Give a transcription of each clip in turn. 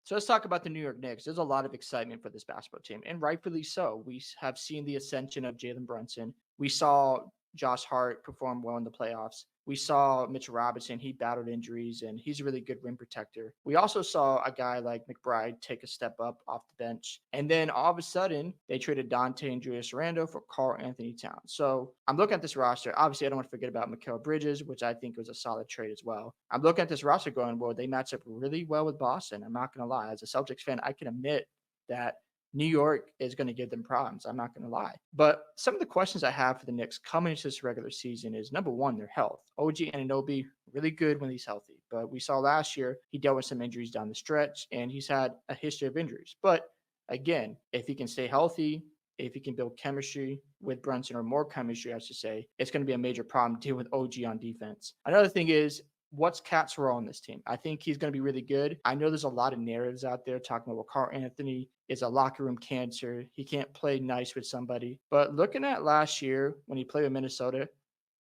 So let's talk about the New York Knicks. There's a lot of excitement for this basketball team, and rightfully so. Have seen the ascension of Jalen Brunson. We saw Josh Hart perform well in the playoffs. We saw Mitchell Robinson. He battled injuries, and he's a really good rim protector. We also saw a guy like McBride take a step up off the bench. And then all of a sudden, they traded Dante and Julius Randle for karl-Anthony Towns. So I'm looking at this roster. Obviously, I don't want to forget about Mikal Bridges, which I think was a solid trade as well. I'm looking at this roster going, well, they match up really well with Boston. I'm not going to lie. As a Celtics fan, I can admit that New York is going to give them problems. I'm not going to lie. But some of the questions I have for the Knicks coming into this regular season is number one, their health. OG Anunoby, really good when he's healthy. But we saw last year he dealt with some injuries down the stretch, and he's had a history of injuries. But again, if he can stay healthy, if he can build chemistry with Brunson, or more chemistry, I should say, it's going to be a major problem dealing with OG on defense. Another thing is, what's Cat's role on this team? I think he's going to be really good. I know there's a lot of narratives out there talking about, well, karl-Anthony is a locker room cancer. He can't play nice with somebody. But looking at last year when he played with Minnesota,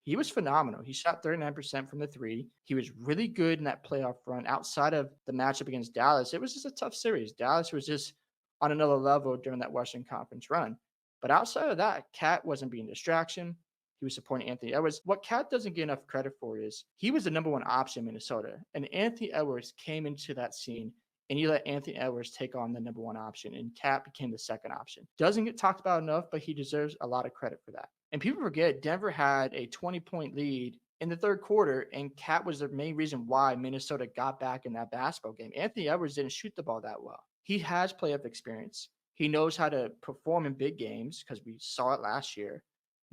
he was phenomenal. He shot 39% from the three. He was really good in that playoff run. Outside of the matchup against Dallas, it was just a tough series. Dallas was just on another level during that Western Conference run. But outside of that, Cat wasn't being a distraction. He was supporting Anthony Edwards. What Cat doesn't get enough credit for is he was the number one option in Minnesota. And Anthony Edwards came into that scene, and you let Anthony Edwards take on the number one option, and Cat became the second option. Doesn't get talked about enough, but he deserves a lot of credit for that. And people forget Denver had a 20-point lead in the third quarter, and Cat was the main reason why Minnesota got back in that basketball game. Anthony Edwards didn't shoot the ball that well. He has playoff experience. He knows how to perform in big games because we saw it last year.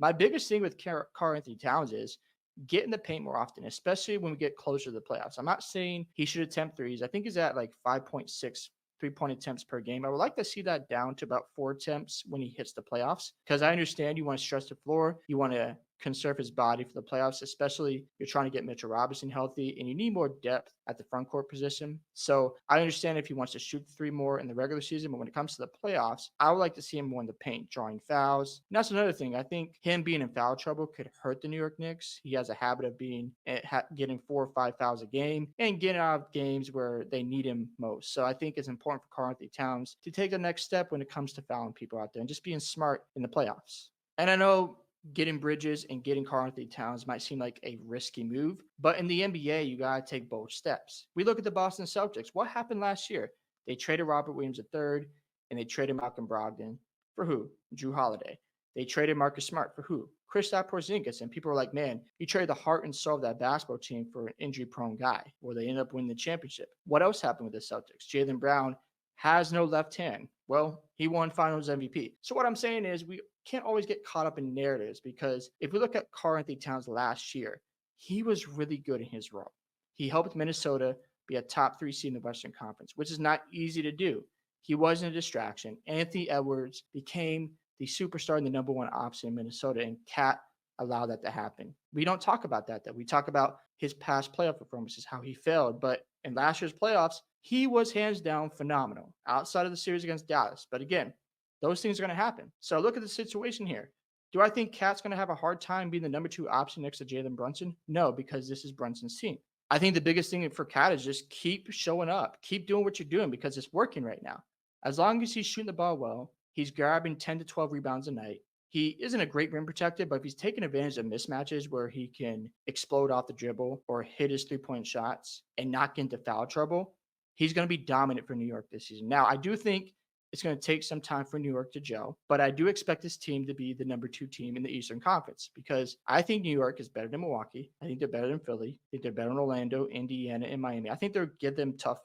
My biggest thing with karl-Anthony Towns is get in the paint more often, especially when we get closer to the playoffs. I'm not saying he should attempt threes. I think he's at like 5.6 3-point attempts per game. I would like to see that down to about 4 attempts when he hits the playoffs, because I understand you want to stretch the floor. You want to conserve his body for the playoffs, especially you're trying to get Mitchell Robinson healthy and you need more depth at the front court position. So I understand if he wants to shoot 3 more in the regular season, but when it comes to the playoffs, I would like to see him more in the paint, drawing fouls. And that's another thing. I think him being in foul trouble could hurt the New York Knicks. He has a habit of getting 4 or 5 fouls a game and getting out of games where they need him most. So I think it's important for karl-Anthony Towns to take the next step when it comes to fouling people out there and just being smart in the playoffs. And I know getting Bridges and getting karl-Anthony Towns might seem like a risky move, but in the NBA, you got to take both steps. We look at the Boston Celtics. What happened last year? They traded Robert Williams III, and they traded Malcolm Brogdon for who? Jrue Holiday. They traded Marcus Smart for who? Kristaps Porzingis. And people were like, man, you traded the heart and soul of that basketball team for an injury-prone guy. Well, they ended up winning the championship. What else happened with the Celtics? Jaylen Brown has no left hand. Well, he won Finals MVP. So what I'm saying is we can't always get caught up in narratives, because if we look at karl-Anthony Towns last year, he was really good in his role. He helped Minnesota be a top 3 seed in the Western Conference, which is not easy to do. He wasn't a distraction. Anthony Edwards became the superstar and the number one option in Minnesota, and Cat allowed that to happen. We don't talk about that, though. We talk about his past playoff performances, how he failed, but in last year's playoffs, he was hands down phenomenal outside of the series against Dallas. But again, those things are going to happen. So look at the situation here. Do I think Cat's going to have a hard time being the number 2 option next to Jalen Brunson? No, because this is Brunson's team. I think the biggest thing for Cat is just keep showing up, keep doing what you're doing, because it's working right now. As long as he's shooting the ball well, he's grabbing 10 to 12 rebounds a night. He isn't a great rim protector, but if he's taking advantage of mismatches where he can explode off the dribble or hit his 3-point shots and not get into foul trouble, he's going to be dominant for New York this season. Now, I do think it's going to take some time for New York to gel, but I do expect this team to be the number 2 team in the Eastern Conference, because I think New York is better than Milwaukee. I think they're better than Philly. I think they're better than Orlando, Indiana, and Miami. I think they'll give them tough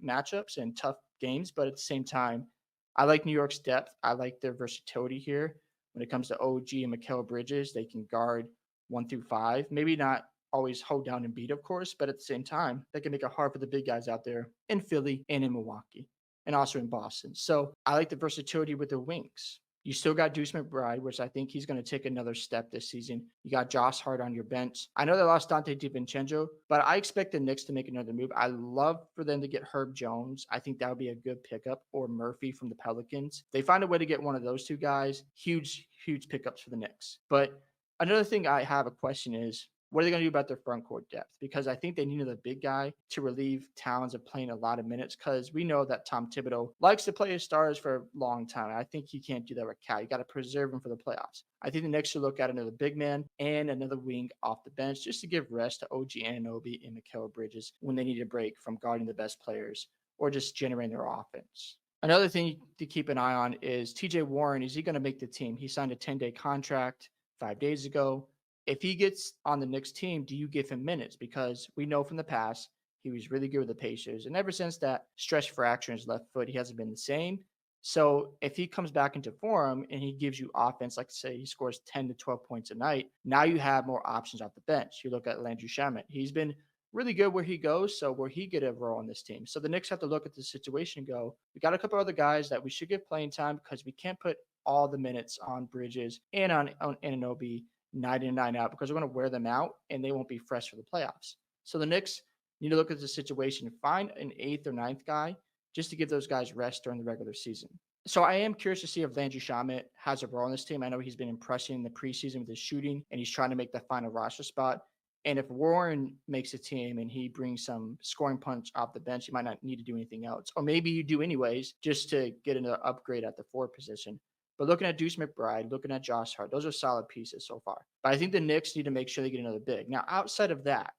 matchups and tough games, but at the same time, I like New York's depth. I like their versatility here. When it comes to OG and Mikal Bridges, they can guard 1 through 5. Maybe not always hold down and beat, of course, but at the same time, they can make it hard for the big guys out there in Philly and in Milwaukee and also in Boston. So I like the versatility with the wings. You still got Deuce McBride, which I think he's going to take another step this season. You got Josh Hart on your bench. I know they lost Dante DiVincenzo, but I expect the Knicks to make another move. I love for them to get Herb Jones. I think that would be a good pickup, or Murphy from the Pelicans. They find a way to get one of those 2 guys. Huge, huge pickups for the Knicks. But another thing I have a question is, what are they going to do about their front court depth? Because I think they need another big guy to relieve Towns of playing a lot of minutes because we know that Tom Thibodeau likes to play his stars for a long time. I think he can't do that with Cal. You got to preserve him for the playoffs. I think the Knicks should look at another big man and another wing off the bench just to give rest to OG Anunoby and Mikal Bridges when they need a break from guarding the best players or just generating their offense. Another thing to keep an eye on is TJ Warren. Is he going to make the team? He signed a 10-day contract 5 days ago. If he gets on the Knicks team, do you give him minutes? Because we know from the past he was really good with the Pacers. And ever since that stress fracture in his left foot, he hasn't been the same. So if he comes back into form and he gives you offense, like say he scores 10 to 12 points a night, now you have more options off the bench. You look at Landry Shamet. He's been really good where he goes. So where he get a role on this team. So the Knicks have to look at the situation and go, we got a couple other guys that we should give playing time because we can't put all the minutes on Bridges and on Anunoby night in and night out because we're going to wear them out and they won't be fresh for the playoffs. So the Knicks need to look at the situation and find an eighth or ninth guy just to give those guys rest during the regular season. So I am curious to see if Landry Shamet has a role in this team. I know he's been impressing in the preseason with his shooting and he's trying to make the final roster spot. And if Warren makes a team and he brings some scoring punch off the bench, he might not need to do anything else. Or maybe you do anyways just to get an upgrade at the forward position. But looking at Deuce McBride, looking at Josh Hart, those are solid pieces so far. But I think the Knicks need to make sure they get another big. Now, outside of that,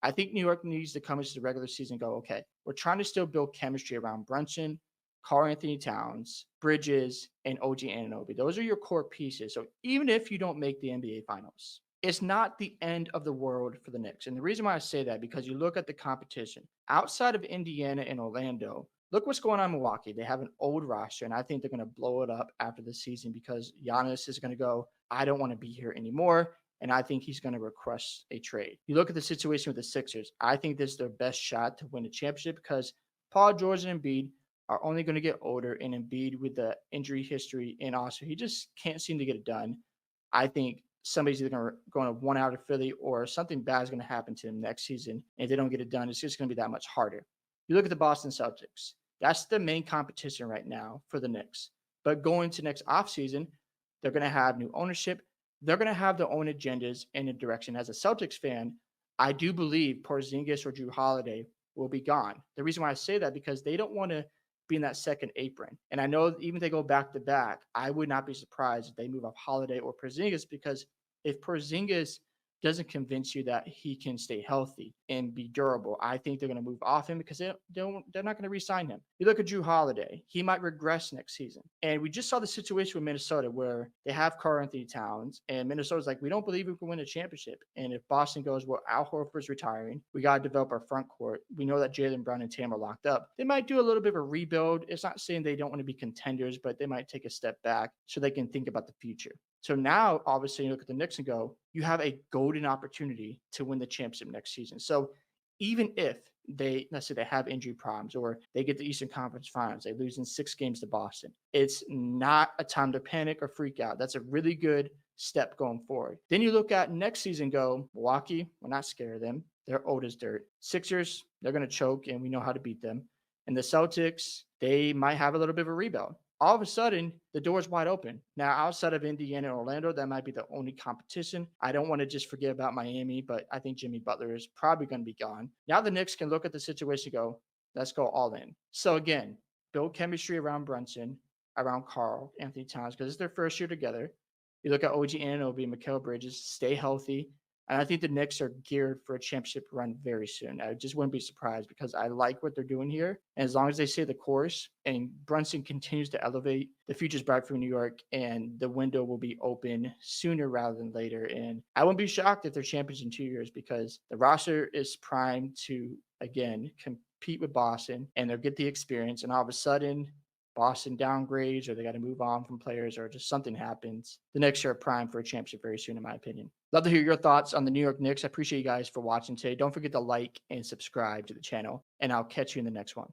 I think New York needs to come into the regular season and go, okay, we're trying to still build chemistry around Brunson, karl-Anthony Towns, Bridges, and OG Anunoby. Those are your core pieces. So even if you don't make the NBA Finals, it's not the end of the world for the Knicks. And the reason why I say that, because you look at the competition outside of Indiana and Orlando, look what's going on in Milwaukee. They have an old roster, and I think they're going to blow it up after the season because Giannis is going to go, I don't want to be here anymore. And I think he's going to request a trade. You look at the situation with the Sixers. I think this is their best shot to win a championship because Paul George and Embiid are only going to get older, and Embiid with the injury history and also he just can't seem to get it done. I think somebody's either going to one out of Philly or something bad is going to happen to them next season. And if they don't get it done, it's just going to be that much harder. You look at the Boston Celtics. That's the main competition right now for the Knicks. But going to next offseason, they're going to have new ownership. They're going to have their own agendas and a direction. As a Celtics fan, I do believe Porzingis or Drew Holiday will be gone. The reason why I say that because they don't want to be in that second apron. And I know even if they go back to back, I would not be surprised if they move up Holiday or Porzingis because if Porzingis doesn't convince you that he can stay healthy and be durable, I think they're going to move off him because they're not going to re-sign him. You look at Drew Holiday, he might regress next season. And we just saw the situation with Minnesota where they have Karl-Anthony Towns and Minnesota's like, we don't believe we can win a championship. And if Boston goes, well, Al Horford's retiring, we got to develop our front court. We know that Jaylen Brown and Tam are locked up. They might do a little bit of a rebuild. It's not saying they don't want to be contenders, but they might take a step back so they can think about the future. So now, obviously, you look at the Knicks and go, you have a golden opportunity to win the championship next season. So even if let's say they have injury problems or they get the Eastern Conference Finals, they lose in 6 games to Boston, it's not a time to panic or freak out. That's a really good step going forward. Then you look at next season, go, Milwaukee, we're not scared of them. They're old as dirt. Sixers, they're going to choke and we know how to beat them. And the Celtics, they might have a little bit of a rebound. All of a sudden, the door's wide open. Now, outside of Indiana and Orlando, that might be the only competition. I don't want to just forget about Miami, but I think Jimmy Butler is probably going to be gone. Now the Knicks can look at the situation and go, let's go all in. So again, build chemistry around Brunson, around karl-Anthony Towns, because it's their first year together. You look at OG Anunoby and Mikal Bridges, stay healthy. And I think the Knicks are geared for a championship run very soon. I just wouldn't be surprised because I like what they're doing here. And as long as they stay the course and Brunson continues to elevate, the future's bright for New York and the window will be open sooner rather than later. And I wouldn't be shocked if they're champions in 2 years because the roster is primed to, again, compete with Boston and they'll get the experience. And all of a sudden, Boston downgrades or they got to move on from players or just something happens, the Knicks are primed for a championship very soon, in my opinion. Love to hear your thoughts on the New York Knicks. I appreciate you guys for watching today. Don't forget to like and subscribe to the channel, and I'll catch you in the next one.